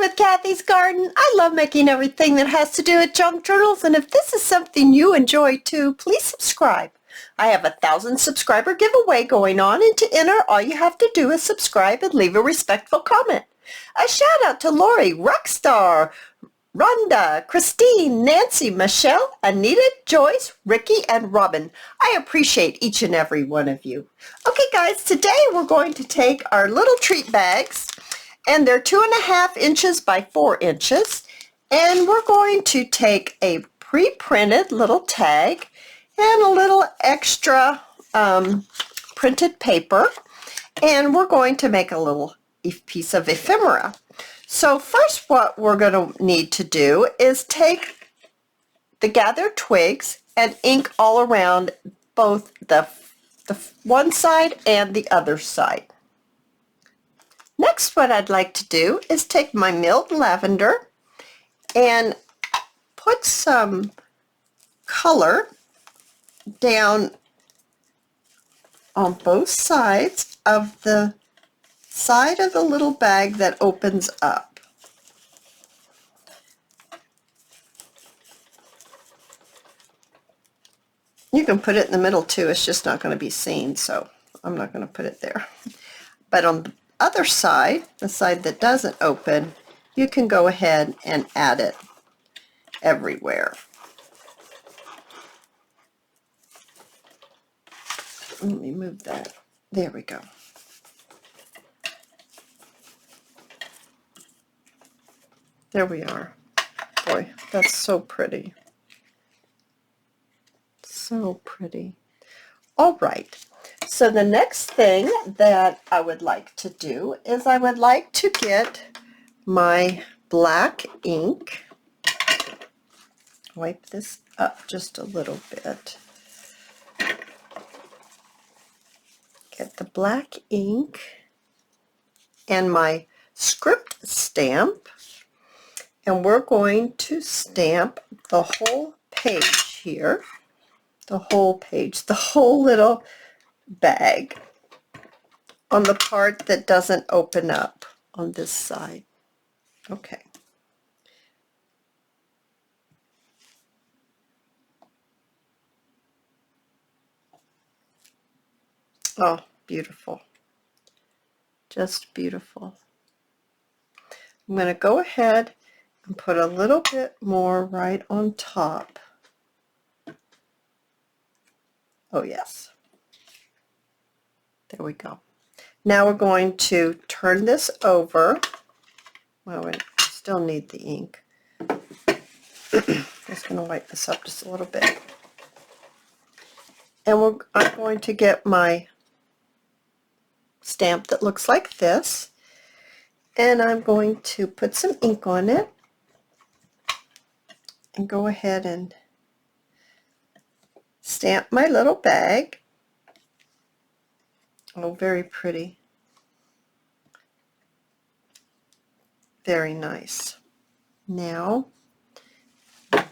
with Cathy's Garden. I love making everything that has to do with junk journals, and if this is something you enjoy too, please subscribe. I have a 1,000 subscriber giveaway going on, and to enter, all you have to do is subscribe and leave a respectful comment. A shout out to Lori, Rockstar, Rhonda, Christine, Nancy, Michelle, Anita, Joyce, Ricky, and Robin. I appreciate each and every one of you. Okay guys, today we're going to take our little treat bags, and they're 2.5 inches by 4 inches, and we're going to take a pre-printed little tag and a little extra printed paper, and we're going to make a little piece of ephemera. So first what we're going to need to do is take the gathered twigs and ink all around both the one side and the other side. Next, what I'd like to do is take my milled lavender and put some color down on both sides of the side of the little bag that opens up. You can put it in the middle too, it's just not going to be seen, so I'm not going to put it there. But on the other side, the side that doesn't open, you can go ahead and add it everywhere. Let me move that. There we go. There we are. Boy, that's so pretty. So pretty. All right. So the next thing that I would like to do is I would like to get my black ink. Wipe this up just a little bit. Get the black ink and my script stamp. And we're going to stamp the whole page here, the whole page, the whole little bag on the part that doesn't open up on this side. Okay. Oh, beautiful. Just beautiful. I'm going to go ahead and put a little bit more right on top. Oh yes. There we go. Now we're going to turn this over. Well, we still need the ink. Just going to wipe this up just a little bit. And I'm going to get my stamp that looks like this. And I'm going to put some ink on it. And go ahead and stamp my little bag. Oh, very pretty. Very nice. Now,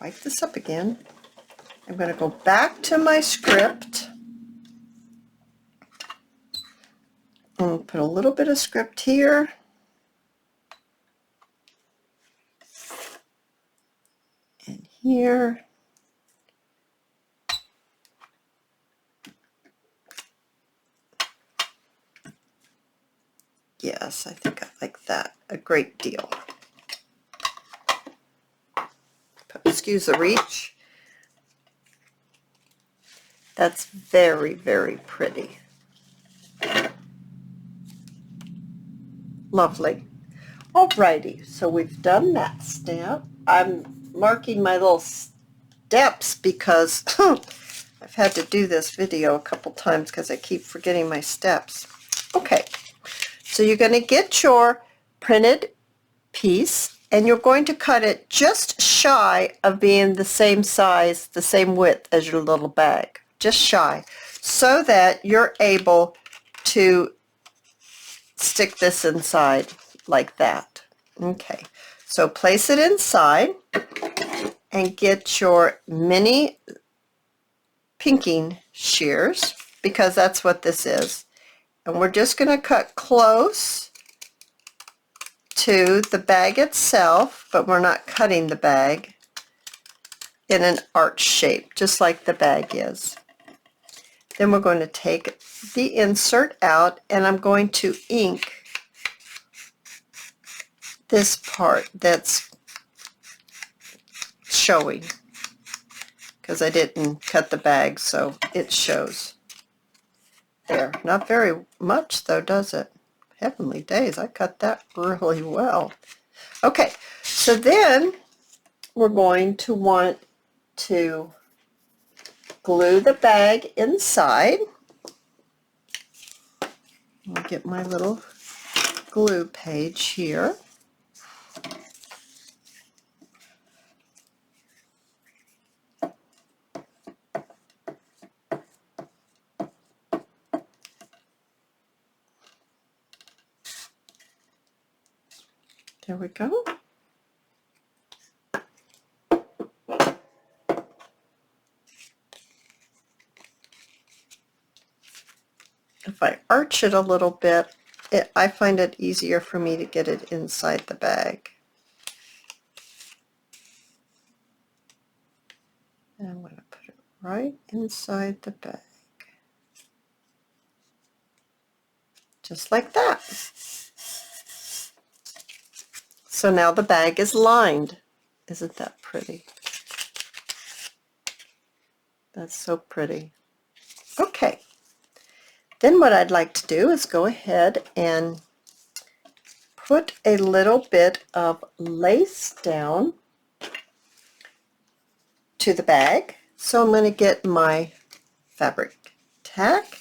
wipe this up again. I'm going to go back to my script and put a little bit of script here. And here. Yes, I think I like that a great deal. Excuse the reach. That's very, very pretty. Lovely. Alrighty, so we've done that stamp. I'm marking my little steps because I've had to do this video a couple times because I keep forgetting my steps. Okay, so you're going to get your printed piece and you're going to cut it just shy of being the same size, the same width as your little bag, just shy, so that you're able to stick this inside like that. Okay, so place it inside and get your mini pinking shears, because that's what this is. And we're just going to cut close to the bag itself, but we're not cutting the bag, in an arch shape, just like the bag is. Then we're going to take the insert out, and I'm going to ink this part that's showing, because I didn't cut the bag, so it shows there. Not very much though, does it? Heavenly days, I cut that really well. Okay, so then we're going to want to glue the bag inside. I'll get my little glue page here. There we go. If I arch it a little bit, I find it easier for me to get it inside the bag. And I'm going to put it right inside the bag. Just like that. So now the bag is lined. Isn't that pretty? That's so pretty. Okay. Then what I'd like to do is go ahead and put a little bit of lace down to the bag. So I'm going to get my fabric tack,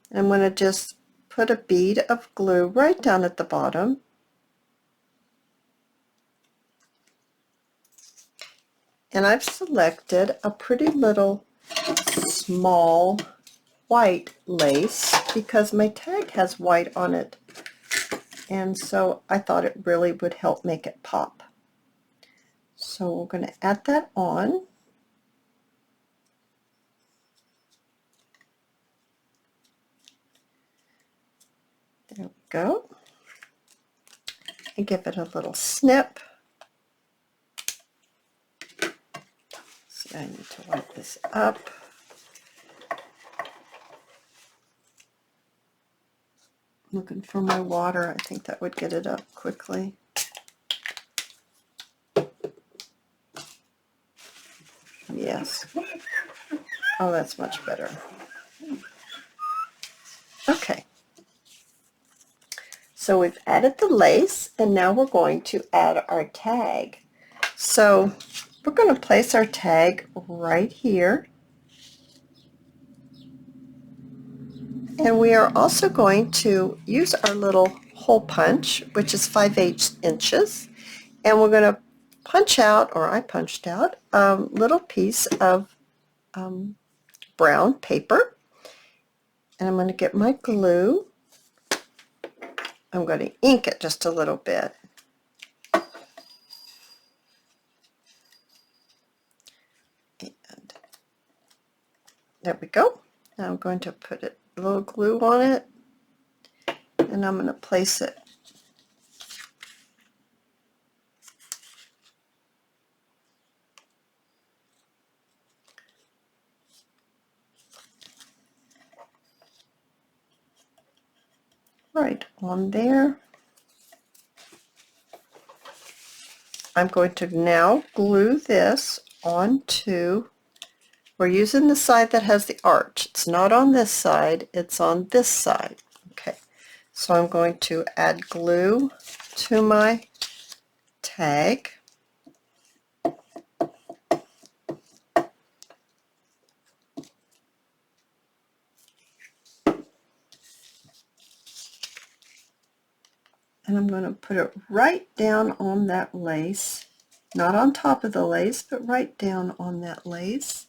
and I'm going to just put a bead of glue right down at the bottom. And I've selected a pretty little small white lace because my tag has white on it, and so I thought it really would help make it pop. So we're going to add that on. There we go. And give it a little snip. See, I need to wipe this up. Looking for my water. I think that would get it up quickly. Yes. Oh, that's much better. Okay. So we've added the lace, and now we're going to add our tag. So we're going to place our tag right here. And we are also going to use our little hole punch, which is 5/8 inches. And we're going to punch out, or I punched out, a little piece of brown paper. And I'm going to get my glue. I'm going to ink it just a little bit. And there we go. Now I'm going to put a little glue on it, and I'm going to place it right on there. I'm going to now glue this onto, we're using the side that has the arch. It's not on this side, it's on this side. Okay, so I'm going to add glue to my tag. And I'm going to put it right down on that lace, not on top of the lace, but right down on that lace,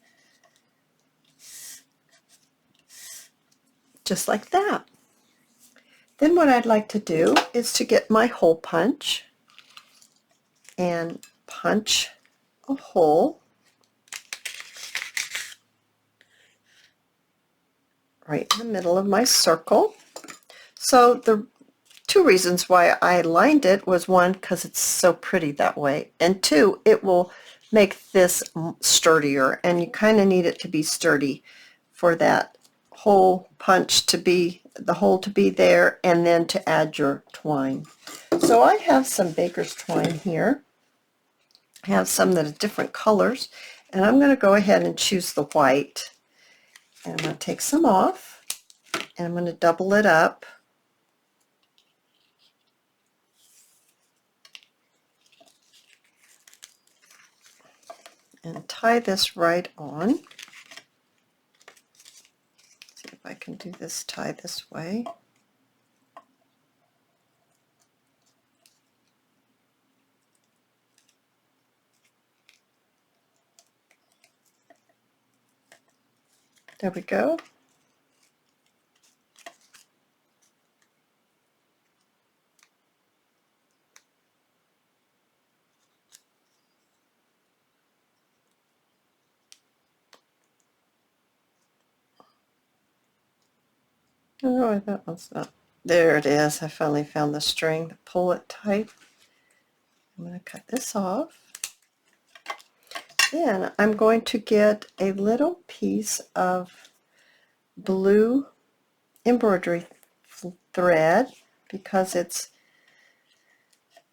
just like that. Then what I'd like to do is to get my hole punch and punch a hole right in the middle of my circle. So to two reasons why I lined it was one, because it's so pretty that way, and two, it will make this sturdier, and you kind of need it to be sturdy for that hole punch to be, the hole to be there, and then to add your twine. So I have some baker's twine here. I have some that are different colors, and I'm going to go ahead and choose the white, and I'm going to take some off, and I'm going to double it up. And tie this right on. See if I can do this tie this way. There we go. Oh, that one's not. There it is. I finally found the string to pull it tight. I'm going to cut this off. Then I'm going to get a little piece of blue embroidery thread, because it's,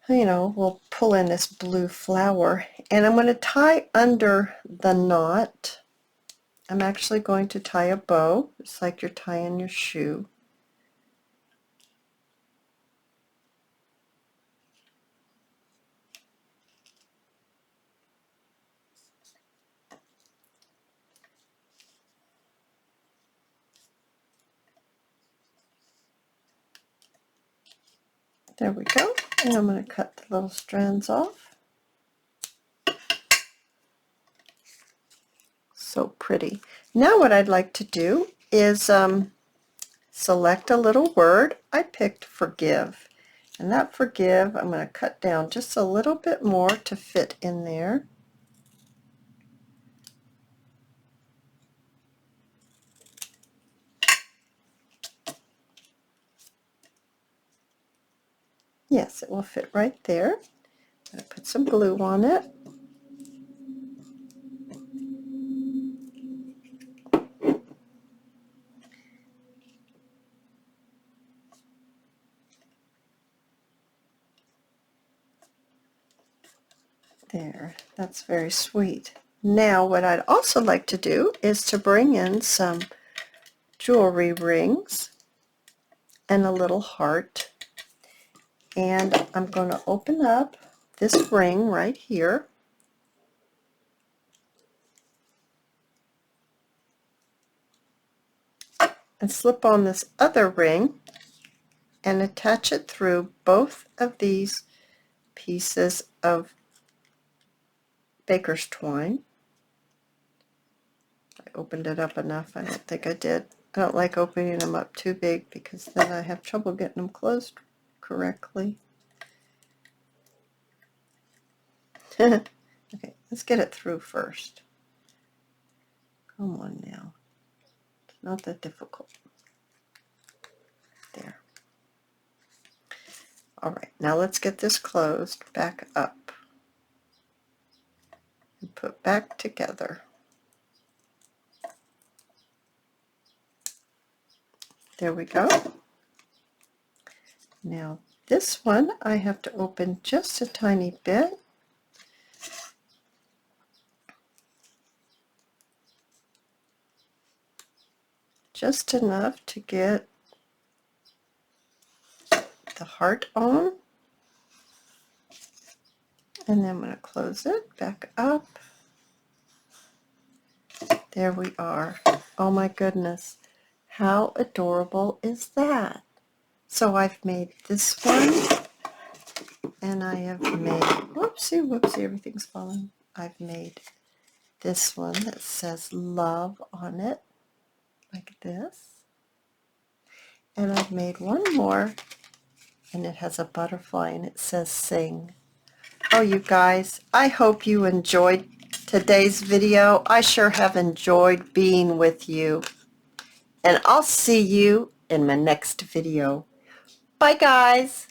you know, we'll pull in this blue flower, and I'm going to tie under the knot. I'm actually going to tie a bow, just like you're tying your shoe. There we go. And I'm going to cut the little strands off. So pretty. Now what I'd like to do is select a little word. I picked forgive. And that forgive, I'm going to cut down just a little bit more to fit in there. Yes, it will fit right there. I'm going to put some glue on it. There, that's very sweet. Now what I'd also like to do is to bring in some jewelry rings and a little heart. And I'm going to open up this ring right here. And slip on this other ring and attach it through both of these pieces of baker's twine. I opened it up enough. I don't think I did. I don't like opening them up too big, because then I have trouble getting them closed correctly. Okay, let's get it through first. Come on now. It's not that difficult. There. All right, now let's get this closed back up and put back together. There we go. Now this one I have to open just a tiny bit. Just enough to get the heart on. And then I'm going to close it back up. There we are. Oh my goodness. How adorable is that? So I've made this one, and I have made, whoopsie, everything's falling. I've made this one that says love on it, like this. And I've made one more, and it has a butterfly, and it says sing. Oh, you guys, I hope you enjoyed today's video. I sure have enjoyed being with you. And I'll see you in my next video. Bye, guys.